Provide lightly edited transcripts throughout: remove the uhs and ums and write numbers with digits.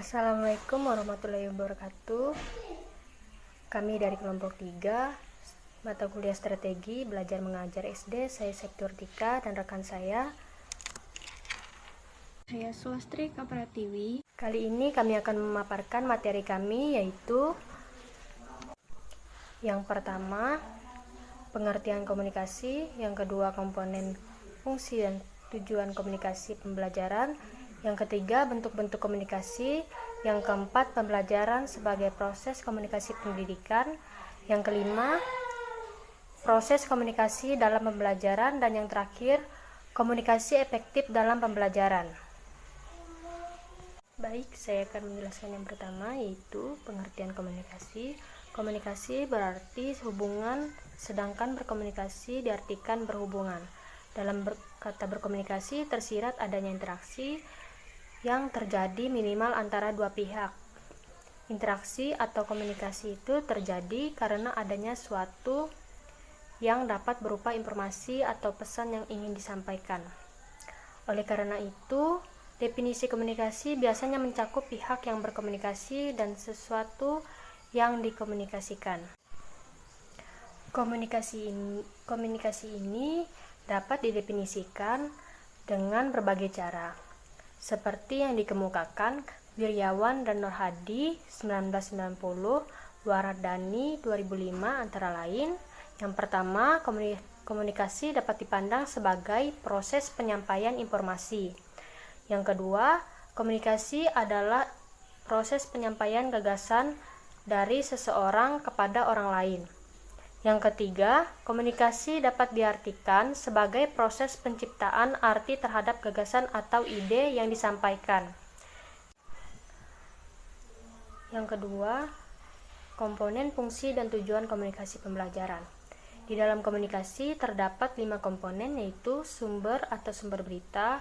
Assalamualaikum warahmatullahi wabarakatuh. Kami dari kelompok 3 mata kuliah strategi belajar mengajar SD. Saya Sektur Tika dan rekan saya Swastri Kapratiwi. Kali ini kami akan memaparkan materi kami, yaitu yang pertama pengertian komunikasi, yang kedua komponen fungsi dan tujuan komunikasi pembelajaran, yang ketiga bentuk-bentuk komunikasi, yang keempat pembelajaran sebagai proses komunikasi pendidikan, yang kelima proses komunikasi dalam pembelajaran, dan yang terakhir komunikasi efektif dalam pembelajaran. Baik, saya akan menjelaskan yang pertama, yaitu pengertian komunikasi. Komunikasi berarti hubungan, sedangkan berkomunikasi diartikan berhubungan. Dalam kata berkomunikasi tersirat adanya interaksi yang terjadi minimal antara dua pihak. Interaksi atau komunikasi itu terjadi karena adanya suatu yang dapat berupa informasi atau pesan yang ingin disampaikan. Oleh karena itu, definisi komunikasi biasanya mencakup pihak yang berkomunikasi dan sesuatu yang dikomunikasikan. Komunikasi ini dapat didefinisikan dengan berbagai cara, seperti yang dikemukakan Wirjawan dan Nur Hadi 1990, Wardani 2005 antara lain. Yang pertama, komunikasi dapat dipandang sebagai proses penyampaian informasi. Yang kedua, komunikasi adalah proses penyampaian gagasan dari seseorang kepada orang lain. Yang ketiga, komunikasi dapat diartikan sebagai proses penciptaan arti terhadap gagasan atau ide yang disampaikan. Yang kedua, komponen fungsi dan tujuan komunikasi pembelajaran. Di dalam komunikasi terdapat 5 komponen, yaitu sumber atau sumber berita,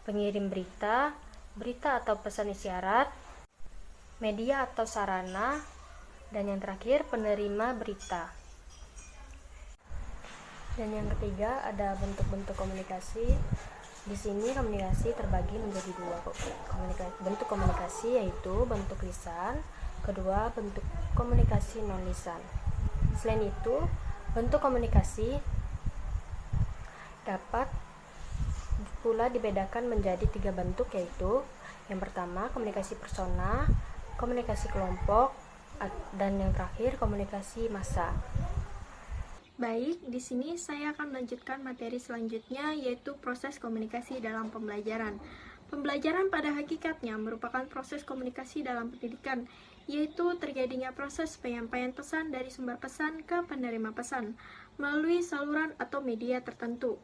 pengirim berita, berita atau pesan isyarat, media atau sarana, dan yang terakhir penerima berita. Dan yang ketiga ada bentuk-bentuk komunikasi. Di sini komunikasi terbagi menjadi 2 bentuk komunikasi, yaitu bentuk lisan, kedua bentuk komunikasi non lisan. Selain itu, bentuk komunikasi dapat pula dibedakan menjadi 3 bentuk, yaitu yang pertama komunikasi persona, komunikasi kelompok, dan yang terakhir komunikasi massa. Baik, di sini saya akan melanjutkan materi selanjutnya, yaitu proses komunikasi dalam pembelajaran. Pembelajaran pada hakikatnya merupakan proses komunikasi dalam pendidikan, yaitu terjadinya proses penyampaian pesan dari sumber pesan ke penerima pesan melalui saluran atau media tertentu.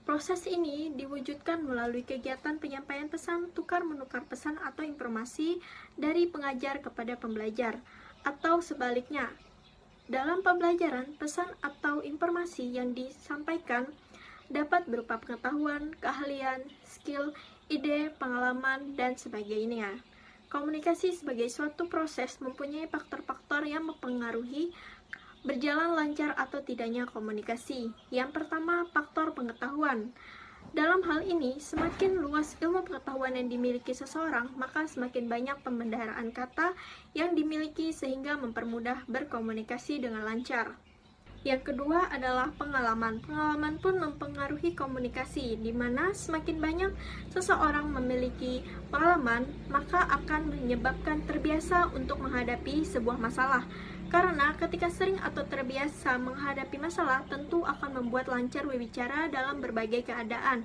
Proses ini diwujudkan melalui kegiatan penyampaian pesan, tukar-menukar pesan atau informasi dari pengajar kepada pembelajar, atau sebaliknya. Dalam pembelajaran, pesan atau informasi yang disampaikan dapat berupa pengetahuan, keahlian, skill, ide, pengalaman, dan sebagainya. Komunikasi sebagai suatu proses mempunyai faktor-faktor yang mempengaruhi berjalan lancar atau tidaknya komunikasi. Yang pertama, faktor pengetahuan. Dalam hal ini, semakin luas ilmu pengetahuan yang dimiliki seseorang, maka semakin banyak pembendaharaan kata yang dimiliki sehingga mempermudah berkomunikasi dengan lancar. Yang kedua adalah pengalaman. Pengalaman pun mempengaruhi komunikasi, di mana semakin banyak seseorang memiliki pengalaman, maka akan menyebabkan terbiasa untuk menghadapi sebuah masalah. Karena ketika sering atau terbiasa menghadapi masalah, tentu akan membuat lancar berbicara dalam berbagai keadaan.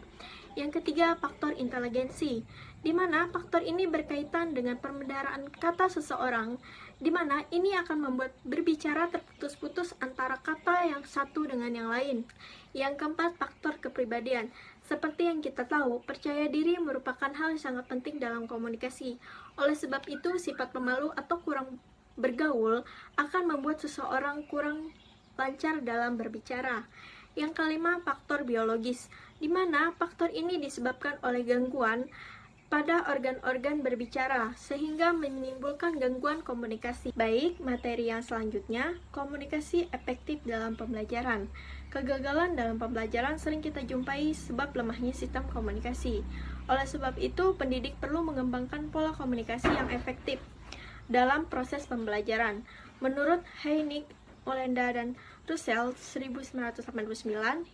Yang ketiga, faktor inteligensi, di mana faktor ini berkaitan dengan pembendaharaan kata seseorang, di mana ini akan membuat berbicara terputus-putus antara kata yang satu dengan yang lain. Yang keempat, faktor kepribadian. Seperti yang kita tahu, percaya diri merupakan hal yang sangat penting dalam komunikasi. Oleh sebab itu, sifat pemalu atau kurang bergaul akan membuat seseorang kurang lancar dalam berbicara. Yang kelima, faktor biologis, di mana faktor ini disebabkan oleh gangguan pada organ-organ berbicara, sehingga menimbulkan gangguan komunikasi. Baik, materi yang selanjutnya, komunikasi efektif dalam pembelajaran. Kegagalan dalam pembelajaran sering kita jumpai sebab lemahnya sistem komunikasi. Oleh sebab itu, pendidik perlu mengembangkan pola komunikasi yang efektif dalam proses pembelajaran. Menurut Heinig, Olenda, dan Russell 1989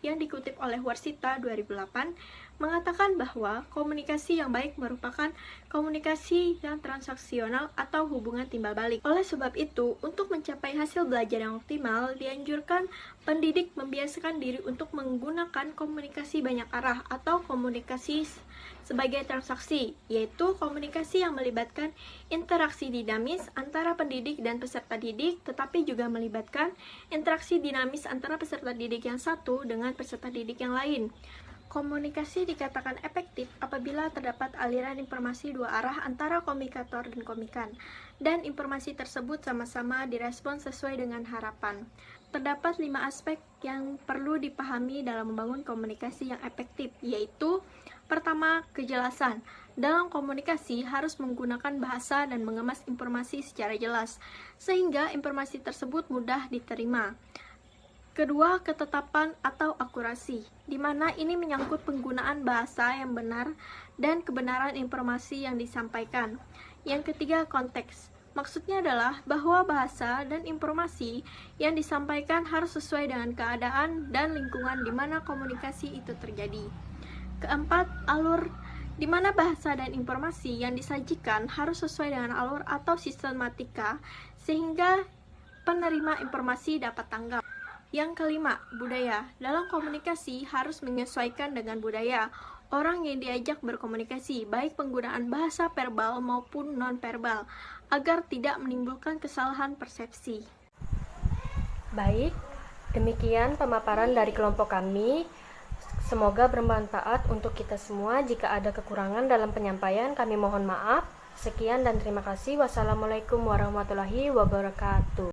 yang dikutip oleh Warsita 2008 mengatakan bahwa komunikasi yang baik merupakan komunikasi yang transaksional atau hubungan timbal balik. Oleh sebab itu, untuk mencapai hasil belajar yang optimal, dianjurkan pendidik membiasakan diri untuk menggunakan komunikasi banyak arah atau komunikasi sebagai transaksi, yaitu komunikasi yang melibatkan interaksi dinamis antara pendidik dan peserta didik, tetapi juga melibatkan interaksi dinamis antara peserta didik yang satu dengan peserta didik yang lain. Komunikasi dikatakan efektif apabila terdapat aliran informasi dua arah antara komunikator dan komikan, dan informasi tersebut sama-sama direspon sesuai dengan harapan. Terdapat 5 aspek yang perlu dipahami dalam membangun komunikasi yang efektif, yaitu: pertama, kejelasan. Dalam komunikasi harus menggunakan bahasa dan mengemas informasi secara jelas, sehingga informasi tersebut mudah diterima. Kedua, ketetapan atau akurasi, di mana ini menyangkut penggunaan bahasa yang benar dan kebenaran informasi yang disampaikan. Yang ketiga, konteks. Maksudnya adalah bahwa bahasa dan informasi yang disampaikan harus sesuai dengan keadaan dan lingkungan di mana komunikasi itu terjadi. Keempat, alur, di mana bahasa dan informasi yang disajikan harus sesuai dengan alur atau sistematika sehingga penerima informasi dapat tanggap. Yang kelima, budaya. Dalam komunikasi harus menyesuaikan dengan budaya orang yang diajak berkomunikasi, baik penggunaan bahasa verbal maupun non-verbal, agar tidak menimbulkan kesalahan persepsi. Baik, demikian pemaparan dari kelompok kami. Semoga bermanfaat untuk kita semua. Jika ada kekurangan dalam penyampaian, kami mohon maaf. Sekian dan terima kasih. Wassalamualaikum warahmatullahi wabarakatuh.